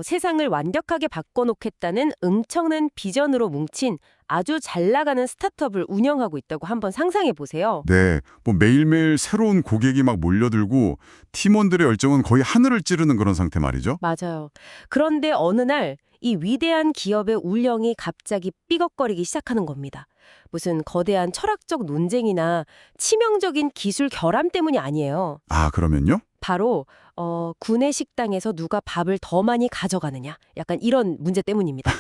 세상을 완벽하게 바꿔놓겠다는 응청는 비전으로 뭉친 아주 잘 나가는 스타트업을 운영하고 있다고 한번 상상해 보세요. 네, 뭐 매일매일 새로운 고객이 막 몰려들고 팀원들의 열정은 거의 하늘을 찌르는 그런 상태 말이죠. 맞아요. 그런데 어느 날 이 위대한 기업의 울령이 갑자기 삐걱거리기 시작하는 겁니다. 무슨 거대한 철학적 논쟁이나 치명적인 기술 결함 때문이 아니에요. 아, 그러면요? 바로 구내 식당에서 누가 밥을 더 많이 가져가느냐. 약간 이런 문제 때문입니다.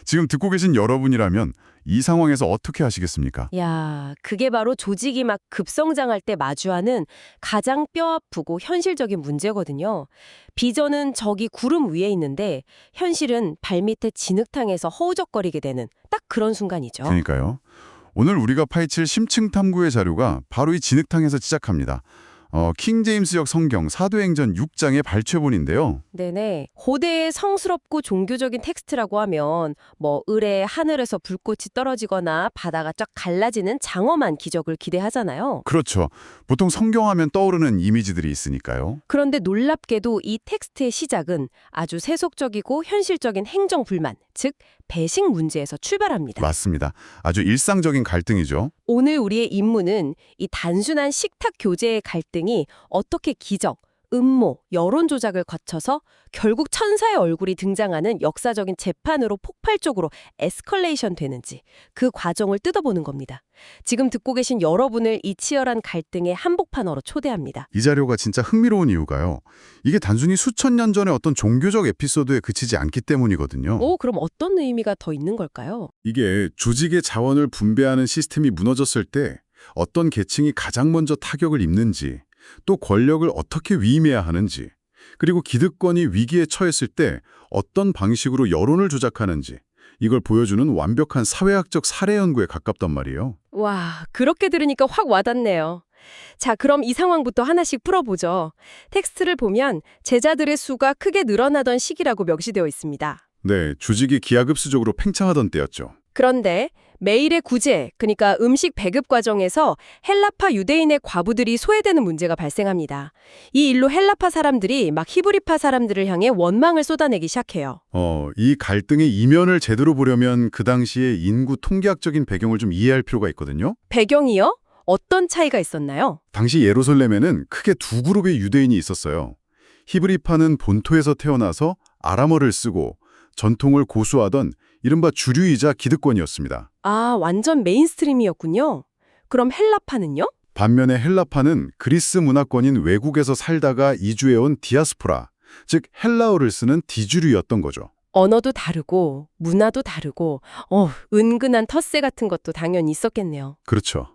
지금 듣고 계신 여러분이라면 이 상황에서 어떻게 하시겠습니까? 야, 그게 바로 조직이 막 급성장할 때 마주하는 가장 뼈아프고 현실적인 문제거든요. 비전은 저기 구름 위에 있는데 현실은 발밑에 진흙탕에서 허우적거리게 되는 딱 그런 순간이죠. 그러니까요. 오늘 우리가 파헤칠 심층 탐구의 자료가 바로 이 진흙탕에서 시작합니다. 킹제임스역 성경 사도행전 6장의 발췌본인데요. 네네. 고대의 성스럽고 종교적인 텍스트라고 하면 을에 하늘에서 불꽃이 떨어지거나 바다가 쫙 갈라지는 장엄한 기적을 기대하잖아요. 그렇죠. 보통 성경하면 떠오르는 이미지들이 있으니까요. 그런데 놀랍게도 이 텍스트의 시작은 아주 세속적이고 현실적인 행정 불만, 즉 배식 문제에서 출발합니다. 맞습니다. 아주 일상적인 갈등이죠. 오늘 우리의 임무는 이 단순한 식탁 교제의 갈등이 어떻게 기적, 음모, 여론 조작을 거쳐서 결국 천사의 얼굴이 등장하는 역사적인 재판으로 폭발적으로 에스컬레이션 되는지 그 과정을 뜯어보는 겁니다. 지금 듣고 계신 여러분을 이 치열한 갈등의 한복판으로 초대합니다. 이 자료가 진짜 흥미로운 이유가요. 이게 단순히 수천 년 전의 어떤 종교적 에피소드에 그치지 않기 때문이거든요. 그럼 어떤 의미가 더 있는 걸까요? 이게 조직의 자원을 분배하는 시스템이 무너졌을 때 어떤 계층이 가장 먼저 타격을 입는지, 또 권력을 어떻게 위임해야 하는지, 그리고 기득권이 위기에 처했을 때 어떤 방식으로 여론을 조작하는지, 이걸 보여주는 완벽한 사회학적 사례 연구에 가깝단 말이에요. 와, 그렇게 들으니까 확 와닿네요. 자, 그럼 이 상황부터 하나씩 풀어보죠. 텍스트를 보면 제자들의 수가 크게 늘어나던 시기라고 명시되어 있습니다. 네, 조직이 기하급수적으로 팽창하던 때였죠. 그런데 매일의 구제, 그러니까 음식 배급 과정에서 헬라파 유대인의 과부들이 소외되는 문제가 발생합니다. 이 일로 헬라파 사람들이 막 히브리파 사람들을 향해 원망을 쏟아내기 시작해요. 이 갈등의 이면을 제대로 보려면 그 당시의 인구 통계학적인 배경을 좀 이해할 필요가 있거든요. 배경이요? 어떤 차이가 있었나요? 당시 예루살렘에는 크게 두 그룹의 유대인이 있었어요. 히브리파는 본토에서 태어나서 아람어를 쓰고 전통을 고수하던 이른바 주류이자 기득권이었습니다. 아, 완전 메인스트림이었군요. 그럼 헬라파는요? 반면에 헬라파는 그리스 문화권인 외국에서 살다가 이주해온 디아스포라, 즉 헬라어를 쓰는 디주류였던 거죠. 언어도 다르고 문화도 다르고 은근한 텃세 같은 것도 당연히 있었겠네요. 그렇죠.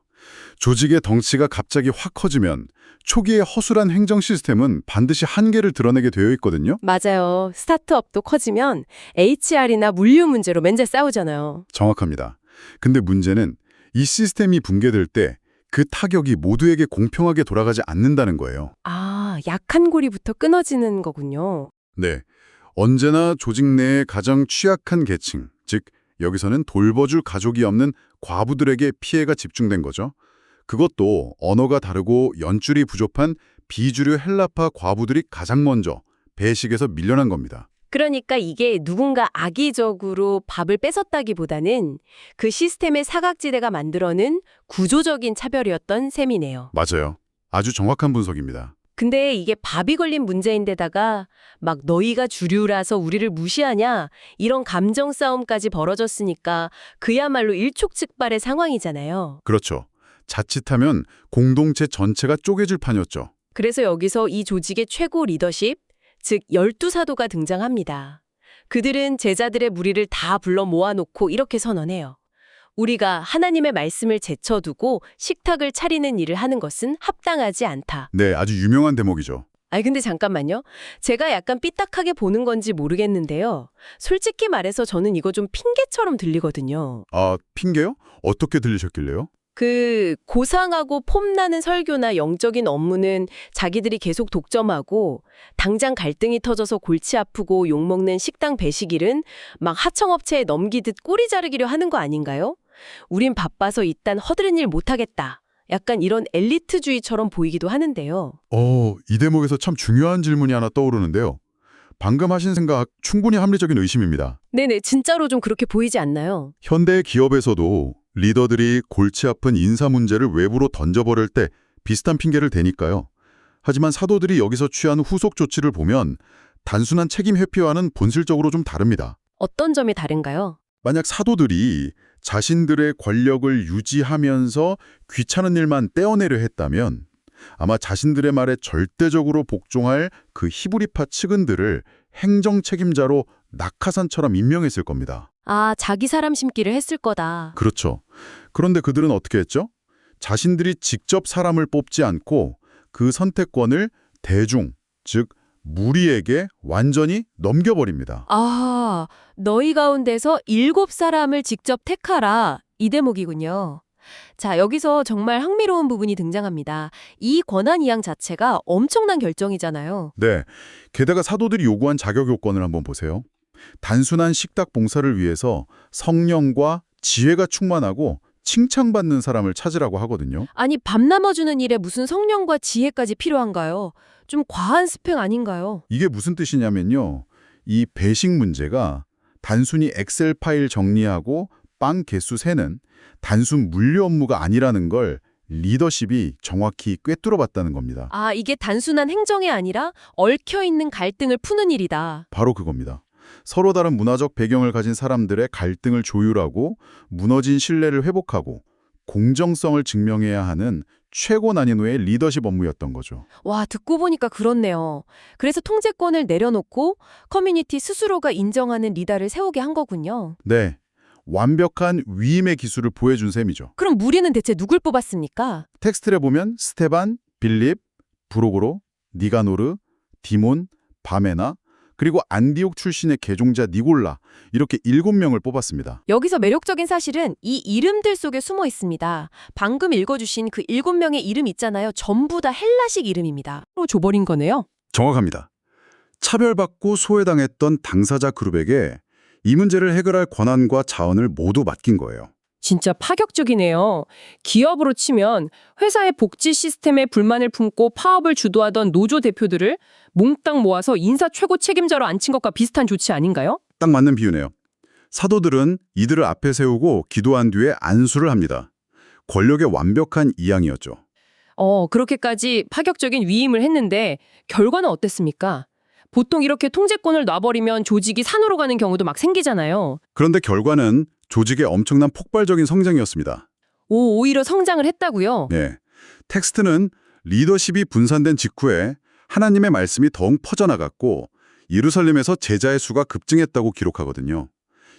조직의 덩치가 갑자기 확 커지면 초기의 허술한 행정 시스템은 반드시 한계를 드러내게 되어 있거든요. 맞아요. 스타트업도 커지면 HR이나 물류 문제로 맨날 싸우잖아요. 정확합니다. 근데 문제는 이 시스템이 붕괴될 때 그 타격이 모두에게 공평하게 돌아가지 않는다는 거예요. 아, 약한 고리부터 끊어지는 거군요. 네. 언제나 조직 내의 가장 취약한 계층, 즉 여기서는 돌봐줄 가족이 없는 과부들에게 피해가 집중된 거죠. 그것도 언어가 다르고 연줄이 부족한 비주류 헬라파 과부들이 가장 먼저 배식에서 밀려난 겁니다. 그러니까 이게 누군가 악의적으로 밥을 뺏었다기보다는 그 시스템의 사각지대가 만들어낸 구조적인 차별이었던 셈이네요. 맞아요. 아주 정확한 분석입니다. 근데 이게 밥이 걸린 문제인데다가 막 너희가 주류라서 우리를 무시하냐 이런 감정 싸움까지 벌어졌으니까 그야말로 일촉즉발의 상황이잖아요. 그렇죠. 자칫하면 공동체 전체가 쪼개질 판이었죠. 그래서 여기서 이 조직의 최고 리더십, 즉 12사도가 등장합니다. 그들은 제자들의 무리를 다 불러 모아놓고 이렇게 선언해요. 우리가 하나님의 말씀을 제쳐두고 식탁을 차리는 일을 하는 것은 합당하지 않다. 네, 아주 유명한 대목이죠. 근데 잠깐만요. 제가 약간 삐딱하게 보는 건지 모르겠는데요. 솔직히 말해서 저는 이거 좀 핑계처럼 들리거든요. 아, 핑계요? 어떻게 들리셨길래요? 고상하고 폼나는 설교나 영적인 업무는 자기들이 계속 독점하고 당장 갈등이 터져서 골치 아프고 욕먹는 식당 배식일은 막 하청업체에 넘기듯 꼬리 자르기려 하는 거 아닌가요? 우린 바빠서 이딴 허드렛 일 못하겠다. 약간 이런 엘리트주의처럼 보이기도 하는데요. 이 대목에서 참 중요한 질문이 하나 떠오르는데요. 방금 하신 생각 충분히 합리적인 의심입니다. 네네, 진짜로 좀 그렇게 보이지 않나요? 현대 기업에서도 리더들이 골치 아픈 인사 문제를 외부로 던져버릴 때 비슷한 핑계를 대니까요. 하지만 사도들이 여기서 취한 후속 조치를 보면 단순한 책임 회피와는 본질적으로 좀 다릅니다. 어떤 점이 다른가요? 만약 사도들이 자신들의 권력을 유지하면서 귀찮은 일만 떼어내려 했다면 아마 자신들의 말에 절대적으로 복종할 그 히브리파 측은들을 행정 책임자로 낙하산처럼 임명했을 겁니다. 아, 자기 사람 심기를 했을 거다. 그렇죠. 그런데 그들은 어떻게 했죠? 자신들이 직접 사람을 뽑지 않고 그 선택권을 대중, 즉 무리에게 완전히 넘겨버립니다. 아, 너희 가운데서 7사람을 직접 택하라. 이 대목이군요. 자, 여기서 정말 흥미로운 부분이 등장합니다. 이 권한 이양 자체가 엄청난 결정이잖아요. 네. 게다가 사도들이 요구한 자격 요건을 한번 보세요. 단순한 식탁 봉사를 위해서 성령과 지혜가 충만하고 칭찬받는 사람을 찾으라고 하거든요. 아니, 밤 남아주는 일에 무슨 성령과 지혜까지 필요한가요? 좀 과한 스펙 아닌가요? 이게 무슨 뜻이냐면요. 이 배식 문제가 단순히 엑셀 파일 정리하고 빵 개수 세는 단순 물류 업무가 아니라는 걸 리더십이 정확히 꿰뚫어봤다는 겁니다. 아, 이게 단순한 행정이 아니라 얽혀있는 갈등을 푸는 일이다. 바로 그겁니다. 서로 다른 문화적 배경을 가진 사람들의 갈등을 조율하고 무너진 신뢰를 회복하고 공정성을 증명해야 하는 최고 난이도의 리더십 업무였던 거죠. 와, 듣고 보니까 그렇네요. 그래서 통제권을 내려놓고 커뮤니티 스스로가 인정하는 리더를 세우게 한 거군요. 네, 완벽한 위임의 기술을 보여준 셈이죠. 그럼 무리는 대체 누굴 뽑았습니까? 텍스트를 보면 스테반, 빌립, 브로고로, 니가노르, 디몬, 바메나, 그리고 안디옥 출신의 개종자 니골라 이렇게 7명을 뽑았습니다. 여기서 매력적인 사실은 이 이름들 속에 숨어 있습니다. 방금 읽어주신 그 7명의 이름 있잖아요. 전부 다 헬라식 이름입니다. 로 줘버린 거네요. 정확합니다. 차별받고 소외당했던 당사자 그룹에게 이 문제를 해결할 권한과 자원을 모두 맡긴 거예요. 진짜 파격적이네요. 기업으로 치면 회사의 복지 시스템에 불만을 품고 파업을 주도하던 노조 대표들을 몽땅 모아서 인사 최고 책임자로 앉힌 것과 비슷한 조치 아닌가요? 딱 맞는 비유네요. 사도들은 이들을 앞에 세우고 기도한 뒤에 안수를 합니다. 권력의 완벽한 이양이었죠. 그렇게까지 파격적인 위임을 했는데 결과는 어땠습니까? 보통 이렇게 통제권을 놔버리면 조직이 산으로 가는 경우도 막 생기잖아요. 그런데 결과는 조직의 엄청난 폭발적인 성장이었습니다. 오히려 성장을 했다고요? 네. 텍스트는 리더십이 분산된 직후에 하나님의 말씀이 더욱 퍼져나갔고 예루살렘에서 제자의 수가 급증했다고 기록하거든요.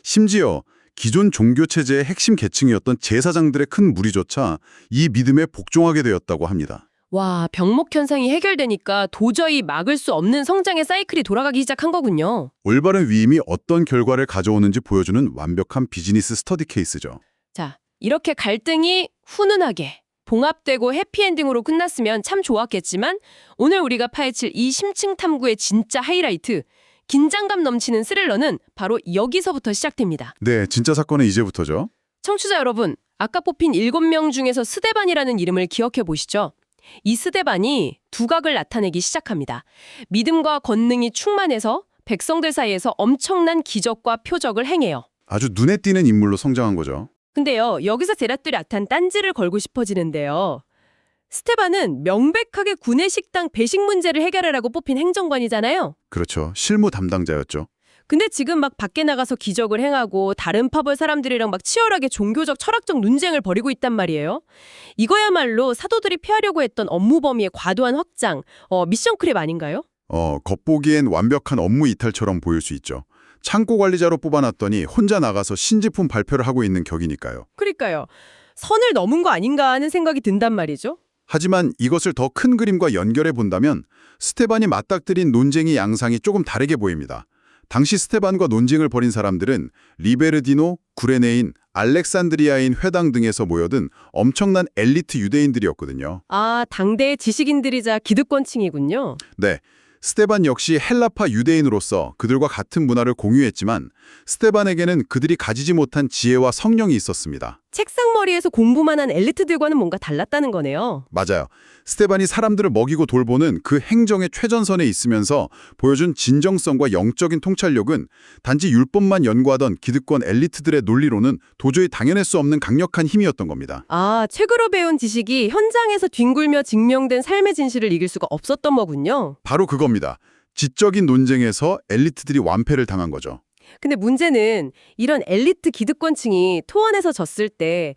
심지어 기존 종교체제의 핵심 계층이었던 제사장들의 큰 무리조차 이 믿음에 복종하게 되었다고 합니다. 와, 병목 현상이 해결되니까 도저히 막을 수 없는 성장의 사이클이 돌아가기 시작한 거군요. 올바른 위임이 어떤 결과를 가져오는지 보여주는 완벽한 비즈니스 스터디 케이스죠. 자, 이렇게 갈등이 훈훈하게 봉합되고 해피엔딩으로 끝났으면 참 좋았겠지만 오늘 우리가 파헤칠 이 심층 탐구의 진짜 하이라이트, 긴장감 넘치는 스릴러는 바로 여기서부터 시작됩니다. 네, 진짜 사건은 이제부터죠. 청취자 여러분, 아까 뽑힌 7명 중에서 스데반이라는 이름을 기억해 보시죠. 이 스데반이 두각을 나타내기 시작합니다. 믿음과 권능이 충만해서 백성들 사이에서 엄청난 기적과 표적을 행해요. 아주 눈에 띄는 인물로 성장한 거죠. 근데요, 여기서 제라툴이 악한 딴지를 걸고 싶어지는데요. 스테반은 명백하게 구내식당 배식 문제를 해결하라고 뽑힌 행정관이잖아요. 그렇죠. 실무 담당자였죠. 근데 지금 막 밖에 나가서 기적을 행하고 다른 파벌 사람들이랑 막 치열하게 종교적 철학적 논쟁을 벌이고 있단 말이에요. 이거야말로 사도들이 피하려고 했던 업무 범위의 과도한 확장, 미션 크랩 아닌가요? 겉보기엔 완벽한 업무 이탈처럼 보일 수 있죠. 창고 관리자로 뽑아놨더니 혼자 나가서 신제품 발표를 하고 있는 격이니까요. 그러니까요. 선을 넘은 거 아닌가 하는 생각이 든단 말이죠. 하지만 이것을 더 큰 그림과 연결해 본다면 스테반이 맞닥뜨린 논쟁의 양상이 조금 다르게 보입니다. 당시 스테반과 논쟁을 벌인 사람들은 리베르디노, 구레네인, 알렉산드리아인 회당 등에서 모여든 엄청난 엘리트 유대인들이었거든요. 아, 당대의 지식인들이자 기득권층이군요. 네, 스테반 역시 헬라파 유대인으로서 그들과 같은 문화를 공유했지만 스테반에게는 그들이 가지지 못한 지혜와 성령이 있었습니다. 책상머리에서 공부만 한 엘리트들과는 뭔가 달랐다는 거네요. 맞아요. 스테반이 사람들을 먹이고 돌보는 그 행정의 최전선에 있으면서 보여준 진정성과 영적인 통찰력은 단지 율법만 연구하던 기득권 엘리트들의 논리로는 도저히 당해낼 수 없는 강력한 힘이었던 겁니다. 아, 책으로 배운 지식이 현장에서 뒹굴며 증명된 삶의 진실을 이길 수가 없었던 거군요. 바로 그겁니다. 지적인 논쟁에서 엘리트들이 완패를 당한 거죠. 근데 문제는 이런 엘리트 기득권층이 토론에서 졌을 때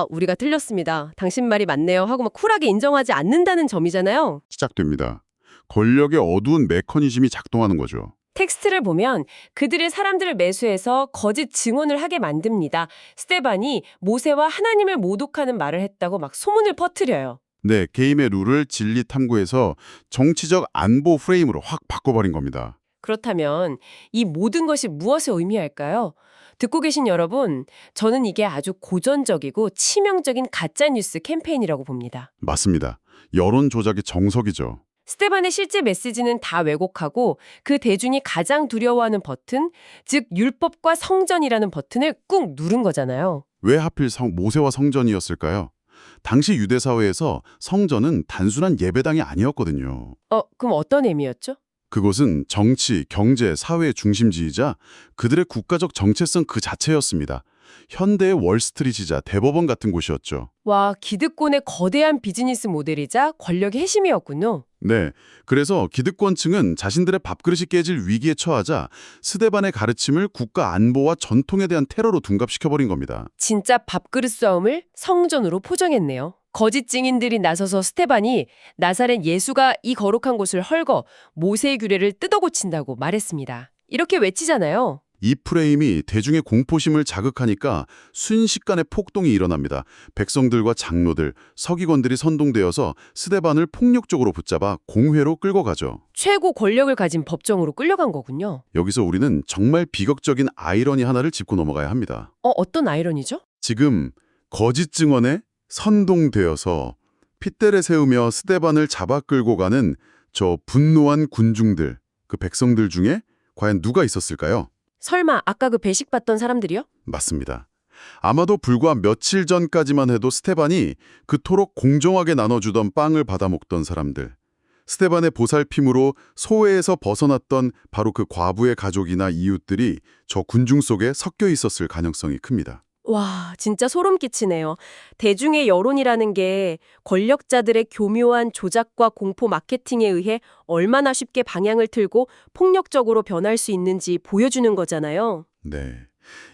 우리가 틀렸습니다. 당신 말이 맞네요 하고 막 쿨하게 인정하지 않는다는 점이잖아요. 시작됩니다. 권력의 어두운 메커니즘이 작동하는 거죠. 텍스트를 보면 그들이 사람들을 매수해서 거짓 증언을 하게 만듭니다. 스테반이 모세와 하나님을 모독하는 말을 했다고 막 소문을 퍼뜨려요. 네, 게임의 룰을 진리 탐구해서 정치적 안보 프레임으로 확 바꿔버린 겁니다. 그렇다면 이 모든 것이 무엇을 의미할까요? 듣고 계신 여러분, 저는 이게 아주 고전적이고 치명적인 가짜뉴스 캠페인이라고 봅니다. 맞습니다. 여론 조작의 정석이죠. 스테반의 실제 메시지는 다 왜곡하고 그 대중이 가장 두려워하는 버튼, 즉 율법과 성전이라는 버튼을 꾹 누른 거잖아요. 왜 하필 모세와 성전이었을까요? 당시 유대 사회에서 성전은 단순한 예배당이 아니었거든요. 그럼 어떤 의미였죠? 그곳은 정치, 경제, 사회의 중심지이자 그들의 국가적 정체성 그 자체였습니다. 현대의 월스트리트이자 대법원 같은 곳이었죠. 와, 기득권의 거대한 비즈니스 모델이자 권력의 핵심이었군요. 네, 그래서 기득권층은 자신들의 밥그릇이 깨질 위기에 처하자 스데반의 가르침을 국가 안보와 전통에 대한 테러로 둔갑시켜버린 겁니다. 진짜 밥그릇 싸움을 성전으로 포장했네요. 거짓 증인들이 나서서 스테반이 나사렛 예수가 이 거룩한 곳을 헐거 모세의 규례를 뜯어고친다고 말했습니다. 이렇게 외치잖아요. 이 프레임이 대중의 공포심을 자극하니까 순식간에 폭동이 일어납니다. 백성들과 장로들, 서기관들이 선동되어서 스데반을 폭력적으로 붙잡아 공회로 끌고 가죠. 최고 권력을 가진 법정으로 끌려간 거군요. 여기서 우리는 정말 비극적인 아이러니 하나를 짚고 넘어가야 합니다. 어떤 아이러니죠? 지금 거짓 증언에 선동되어서 핏대를 세우며 스데반을 잡아 끌고 가는 저 분노한 군중들, 그 백성들 중에 과연 누가 있었을까요? 설마 아까 그 배식 받던 사람들이요? 맞습니다. 아마도 불과 며칠 전까지만 해도 스테반이 그토록 공정하게 나눠주던 빵을 받아 먹던 사람들. 스테반의 보살핌으로 소외에서 벗어났던 바로 그 과부의 가족이나 이웃들이 저 군중 속에 섞여 있었을 가능성이 큽니다. 와, 진짜 소름 끼치네요. 대중의 여론이라는 게 권력자들의 교묘한 조작과 공포 마케팅에 의해 얼마나 쉽게 방향을 틀고 폭력적으로 변할 수 있는지 보여주는 거잖아요. 네.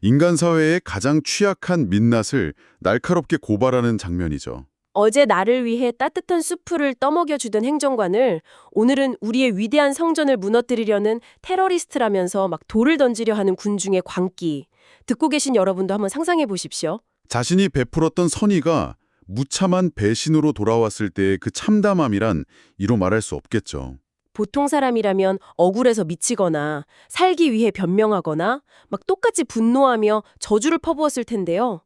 인간 사회의 가장 취약한 민낯을 날카롭게 고발하는 장면이죠. 어제 나를 위해 따뜻한 수프를 떠먹여주던 행정관을 오늘은 우리의 위대한 성전을 무너뜨리려는 테러리스트라면서 막 돌을 던지려 하는 군중의 광기. 듣고 계신 여러분도 한번 상상해 보십시오. 자신이 베풀었던 선의가 무참한 배신으로 돌아왔을 때의 그 참담함이란 이로 말할 수 없겠죠. 보통 사람이라면 억울해서 미치거나 살기 위해 변명하거나 막 똑같이 분노하며 저주를 퍼부었을 텐데요.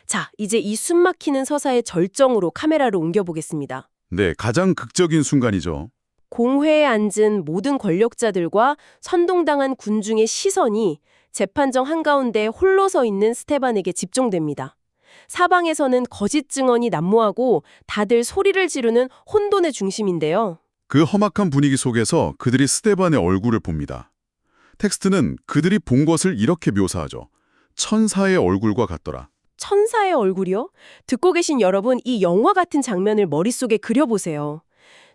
자, 이제 이 숨막히는 서사의 절정으로 카메라를 옮겨보겠습니다. 네, 가장 극적인 순간이죠. 공회에 앉은 모든 권력자들과 선동당한 군중의 시선이 재판정 한가운데 홀로 서 있는 스테반에게 집중됩니다. 사방에서는 거짓 증언이 난무하고 다들 소리를 지르는 혼돈의 중심인데요. 그 험악한 분위기 속에서 그들이 스테반의 얼굴을 봅니다. 텍스트는 그들이 본 것을 이렇게 묘사하죠. 천사의 얼굴과 같더라. 천사의 얼굴이요? 듣고 계신 여러분, 이 영화 같은 장면을 머릿속에 그려보세요.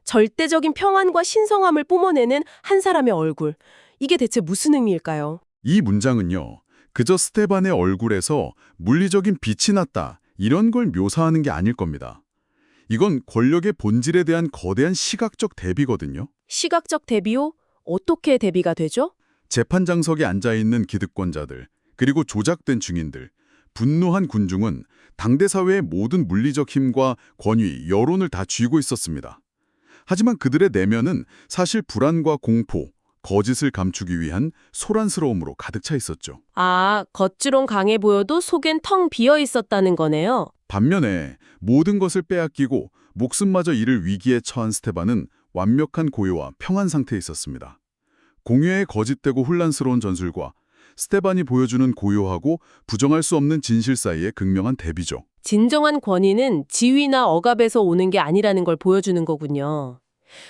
절대적인 평안과 신성함을 뿜어내는 한 사람의 얼굴. 이게 대체 무슨 의미일까요? 이 문장은요. 그저 스테반의 얼굴에서 물리적인 빛이 났다. 이런 걸 묘사하는 게 아닐 겁니다. 이건 권력의 본질에 대한 거대한 시각적 대비거든요. 시각적 대비요? 어떻게 대비가 되죠? 재판장석에 앉아있는 기득권자들, 그리고 조작된 증인들, 분노한 군중은 당대 사회의 모든 물리적 힘과 권위, 여론을 다 쥐고 있었습니다. 하지만 그들의 내면은 사실 불안과 공포, 거짓을 감추기 위한 소란스러움으로 가득 차 있었죠. 겉으론 강해 보여도 속엔 텅 비어 있었다는 거네요. 반면에 모든 것을 빼앗기고 목숨마저 잃을 위기에 처한 스테반은 완벽한 고요와 평안 상태에 있었습니다. 공유의 거짓되고 혼란스러운 전술과 스테반이 보여주는 고요하고 부정할 수 없는 진실 사이의 극명한 대비죠. 진정한 권위는 지위나 억압에서 오는 게 아니라는 걸 보여주는 거군요.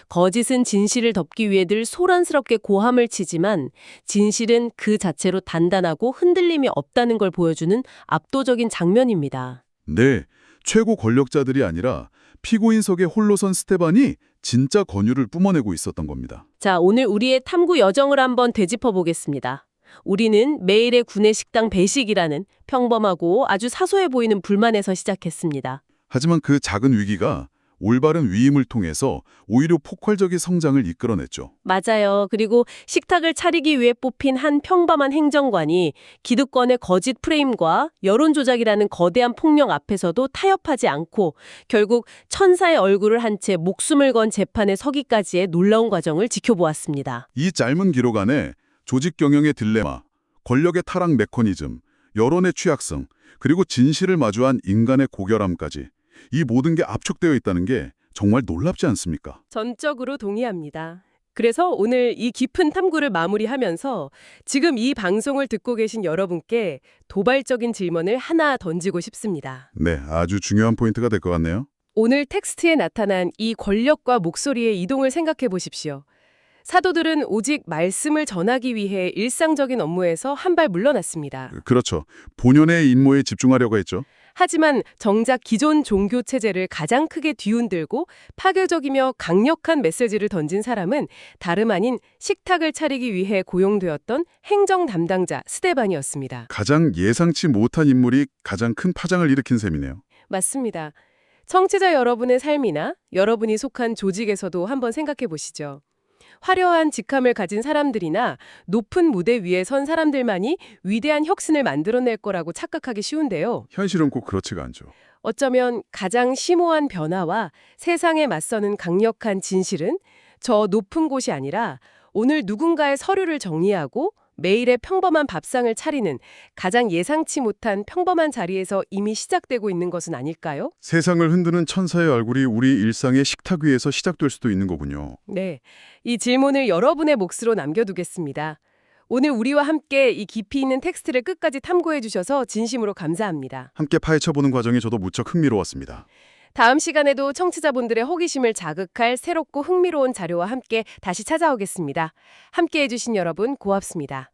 거짓은 진실을 덮기 위해 늘 소란스럽게 고함을 치지만 진실은 그 자체로 단단하고 흔들림이 없다는 걸 보여주는 압도적인 장면입니다. 네, 최고 권력자들이 아니라 피고인석에 홀로 선 스테반이 진짜 권유를 뿜어내고 있었던 겁니다. 자, 오늘 우리의 탐구 여정을 한번 되짚어 보겠습니다. 우리는 매일의 구내 식당 배식이라는 평범하고 아주 사소해 보이는 불만에서 시작했습니다. 하지만 그 작은 위기가 올바른 위임을 통해서 오히려 폭발적인 성장을 이끌어냈죠. 맞아요. 그리고 식탁을 차리기 위해 뽑힌 한 평범한 행정관이 기득권의 거짓 프레임과 여론 조작이라는 거대한 폭력 앞에서도 타협하지 않고 결국 천사의 얼굴을 한 채 목숨을 건 재판에 서기까지의 놀라운 과정을 지켜보았습니다. 이 짧은 기록 안에 조직 경영의 딜레마, 권력의 타락 메커니즘, 여론의 취약성, 그리고 진실을 마주한 인간의 고결함까지 이 모든 게 압축되어 있다는 게 정말 놀랍지 않습니까? 전적으로 동의합니다. 그래서 오늘 이 깊은 탐구를 마무리하면서 지금 이 방송을 듣고 계신 여러분께 도발적인 질문을 하나 던지고 싶습니다. 네, 아주 중요한 포인트가 될 것 같네요. 오늘 텍스트에 나타난 이 권력과 목소리의 이동을 생각해 보십시오. 사도들은 오직 말씀을 전하기 위해 일상적인 업무에서 한 발 물러났습니다. 그렇죠. 본연의 임무에 집중하려고 했죠. 하지만 정작 기존 종교 체제를 가장 크게 뒤흔들고 파괴적이며 강력한 메시지를 던진 사람은 다름 아닌 식탁을 차리기 위해 고용되었던 행정 담당자 스데반이었습니다. 가장 예상치 못한 인물이 가장 큰 파장을 일으킨 셈이네요. 맞습니다. 청취자 여러분의 삶이나 여러분이 속한 조직에서도 한번 생각해 보시죠. 화려한 직함을 가진 사람들이나 높은 무대 위에 선 사람들만이 위대한 혁신을 만들어낼 거라고 착각하기 쉬운데요. 현실은 꼭 그렇지가 않죠. 어쩌면 가장 심오한 변화와 세상에 맞서는 강력한 진실은 저 높은 곳이 아니라 오늘 누군가의 서류를 정리하고 매일의 평범한 밥상을 차리는 가장 예상치 못한 평범한 자리에서 이미 시작되고 있는 것은 아닐까요? 세상을 흔드는 천사의 얼굴이 우리 일상의 식탁 위에서 시작될 수도 있는 거군요. 네, 이 질문을 여러분의 몫으로 남겨두겠습니다. 오늘 우리와 함께 이 깊이 있는 텍스트를 끝까지 탐구해 주셔서 진심으로 감사합니다. 함께 파헤쳐보는 과정이 저도 무척 흥미로웠습니다. 다음 시간에도 청취자분들의 호기심을 자극할 새롭고 흥미로운 자료와 함께 다시 찾아오겠습니다. 함께해 주신 여러분 고맙습니다.